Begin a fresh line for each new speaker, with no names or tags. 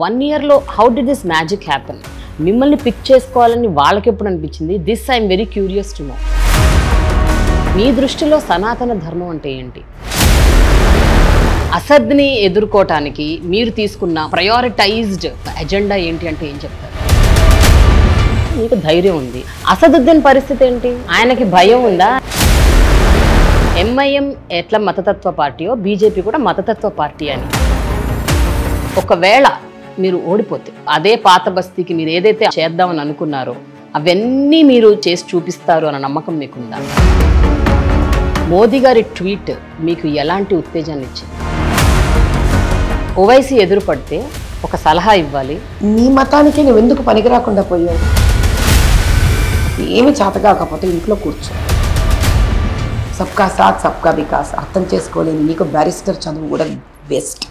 1 yearలో how did this magic happen? మిమ్మల్ని pick చేసుకోవాలని వాళ్ళకి ఎప్పుడు అనిపించింది? This I'm very curious to know. మీ దృష్టిలో సనాతన ధర్మం అంటే ఏంటి? అసద్ని ఎదుర్కోవటానికి మీరు తీసుకున్న ప్రయారిటైజ్డ్ ఎజెండా ఏంటి అంటే ఏం చెప్తారు? మీకు ధైర్యం ఉంది. అసదుద్దీన్ పరిస్థితి ఏంటి? ఆయనకి భయం ఉందా? ఎంఐఎం ఎట్లా మతతత్వ పార్టీయో బీజేపీ కూడా మతతత్వ పార్టీ అని. ఒకవేళ మీరు ఓడిపోతే అదే పాత బస్తీకి మీరు ఏదైతే చేద్దామని అనుకున్నారో అవన్నీ మీరు చేసి చూపిస్తారు అన్న నమ్మకం మీకుందా? మోదీ గారి ట్వీట్ మీకు ఎలాంటి ఉత్తేజాన్ని ఇచ్చింది? ఓవైసీ ఎదురుపడితే ఒక సలహా ఇవ్వాలి.
నీ మతానికి నువ్వు ఎందుకు పనికిరాకుండా పోయావు? ఏమి చేతకాకపోతే ఇంట్లో కూర్చో. సబ్కా సాత్ సబ్కా వికాస్ అర్థం చేసుకోలేని నీకు బ్యారిస్టర్ చదువు కూడా బెస్ట్.